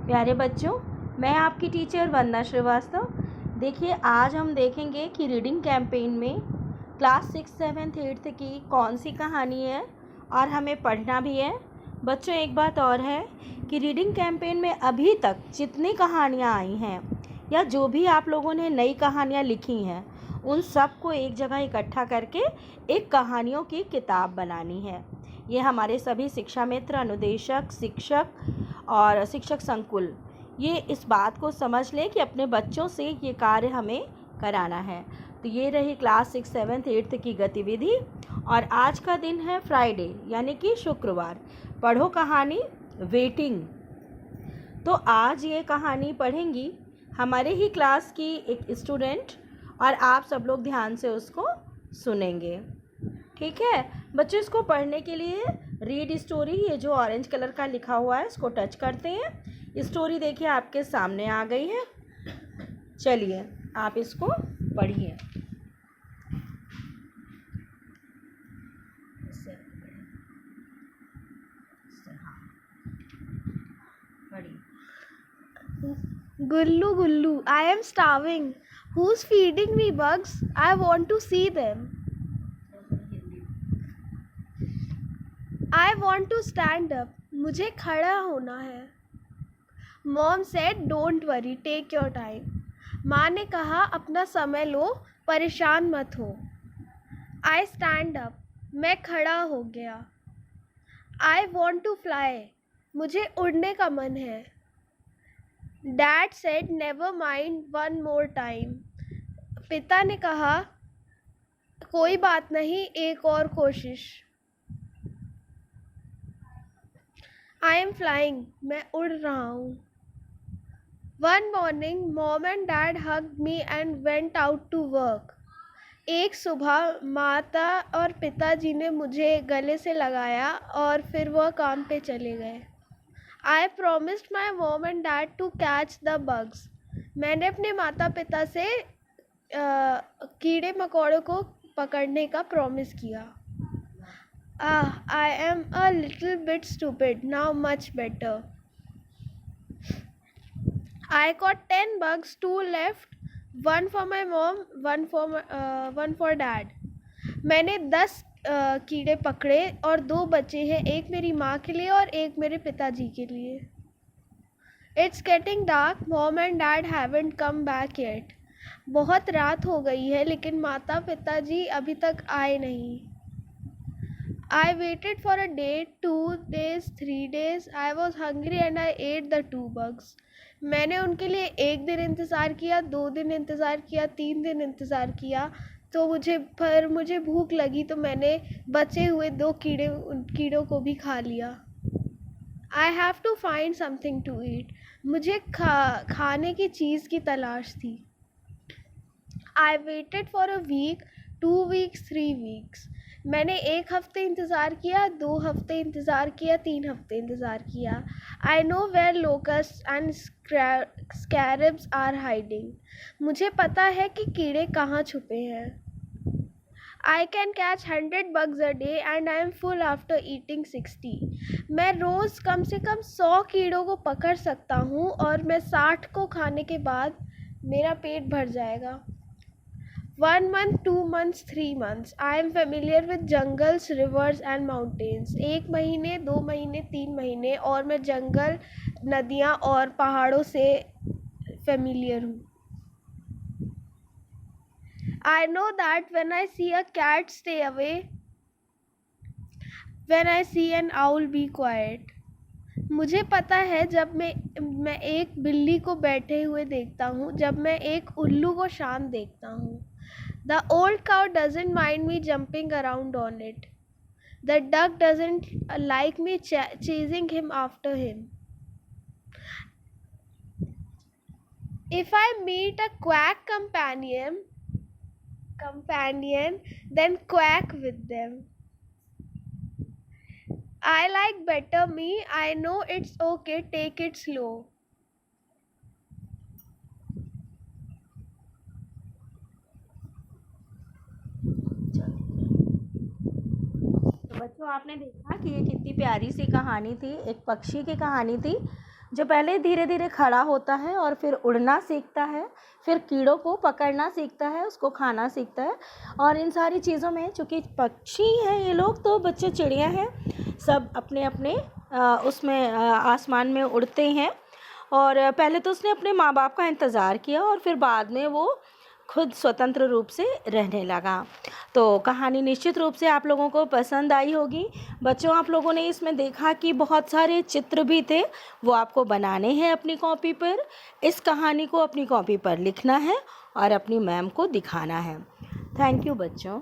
प्यारे बच्चों, मैं आपकी टीचर वंदना श्रीवास्तव। देखिए, आज हम देखेंगे कि रीडिंग कैंपेन में क्लास 6, 7, 8 की कौन सी कहानी है और हमें पढ़ना भी है। बच्चों, एक बात और है कि रीडिंग कैंपेन में अभी तक जितनी कहानियाँ आई हैं या जो भी आप लोगों ने नई कहानियाँ लिखी हैं, उन सब को एक जगह इकट्ठा करके एक कहानियों की किताब बनानी है। ये हमारे सभी शिक्षा मित्र, अनुदेशक, शिक्षक और शिक्षक संकुल ये इस बात को समझ लें कि अपने बच्चों से ये कार्य हमें कराना है। तो ये रही क्लास 6, 7, 8 की गतिविधि और आज का दिन है फ्राइडे यानी कि शुक्रवार। पढ़ो कहानी वेटिंग। तो आज ये कहानी पढ़ेंगी हमारे ही क्लास की एक स्टूडेंट और आप सब लोग ध्यान से उसको सुनेंगे। ठीक है बच्चों, इसको पढ़ने के लिए रीड स्टोरी, ये जो ऑरेंज कलर का लिखा हुआ है इसको टच करते हैं। स्टोरी देखिए आपके सामने आ गई है। चलिए आप इसको पढ़िए। Gullu Gullu, I am starving. Who's feeding me bugs? I want to see them. I want to stand up. मुझे खड़ा होना है. Mom said, don't worry, take your time. माँ ने कहा अपना समय लो, परेशान मत हो. I stand up. मैं खड़ा हो गया. I want to fly. मुझे उड़ने का मन है. Dad said, never mind, one more time. पिता ने कहा कोई बात नहीं, एक और कोशिश. I am flying. मैं उड़ रहा हूँ. One morning, Mom and Dad hugged me and went out to work. एक सुबह माता और पिताजी ने मुझे गले से लगाया और फिर वह काम पे चले गए. I promised my mom and dad to catch the bugs. मैंने अपने माता पिता से कीड़े मकोड़ों को पकड़ने का प्रॉमिस किया. I am a little bit stupid, now much better. I got 10 bugs, 2 left, one for my mom, one for dad. मैंने 10 कीड़े पकड़े और 2 बचे हैं, एक मेरी माँ के लिए और एक मेरे पिताजी के लिए. It's getting dark, mom and dad haven't come back yet. बहुत रात हो गई है लेकिन माता पिताजी अभी तक आए नहीं. I waited for a day, 2 days, 3 days. I was hungry and I ate the 2 bugs. मैंने उनके लिए 1 दिन इंतज़ार किया, 2 दिन इंतज़ार किया, 3 दिन इंतज़ार किया. तो मुझे भूख लगी तो मैंने बचे हुए 2 कीड़ों को भी खा लिया. I have to find something to eat. मुझे खाने की चीज़ की तलाश थी. I waited for a week, 2 weeks, 3 weeks. मैंने 1 हफ्ते इंतज़ार किया, 2 हफ्ते इंतज़ार किया, 3 हफ्ते इंतज़ार किया. I know where locusts and scarabs are hiding. मुझे पता है कि कीड़े कहाँ छुपे हैं. I can catch 100 bugs a day and I am full after eating 60. मैं रोज़ कम से कम 100 कीड़ों को पकड़ सकता हूँ और मैं 60 को खाने के बाद मेरा पेट भर जाएगा. 1 month, 2 months, 3 months. I am familiar with jungles, rivers and mountains. 1 महीने, 2 महीने, 3 महीने और मैं जंगल, नदियाँ और पहाड़ों से familiar हूँ. I know that when I see a cat, stay away. When I see an owl, be quiet. मुझे पता है जब मैं एक बिल्ली को बैठे हुए देखता हूँ, जब मैं एक उल्लू को शांत देखता हूँ. The old cow doesn't mind me jumping around on it. The duck doesn't like me chasing him after him. If I meet a quack companion, then quack with them. I like better me. I know it's okay. Take it slow. तो बच्चों, आपने देखा कि ये कितनी प्यारी सी कहानी थी, एक पक्षी की कहानी थी जो पहले धीरे धीरे खड़ा होता है और फिर उड़ना सीखता है, फिर कीड़ों को पकड़ना सीखता है, उसको खाना सीखता है। और इन सारी चीज़ों में चूँकि पक्षी हैं ये लोग, तो बच्चे चिड़िया हैं, सब अपने अपने उसमें आसमान में उड़ते हैं। और पहले तो उसने अपने माँ बाप का इंतज़ार किया और फिर बाद में वो खुद स्वतंत्र रूप से रहने लगा। तो कहानी निश्चित रूप से आप लोगों को पसंद आई होगी। बच्चों, आप लोगों ने इसमें देखा कि बहुत सारे चित्र भी थे, वो आपको बनाने हैं अपनी कॉपी पर। इस कहानी को अपनी कॉपी पर लिखना है और अपनी मैम को दिखाना है। थैंक यू बच्चों।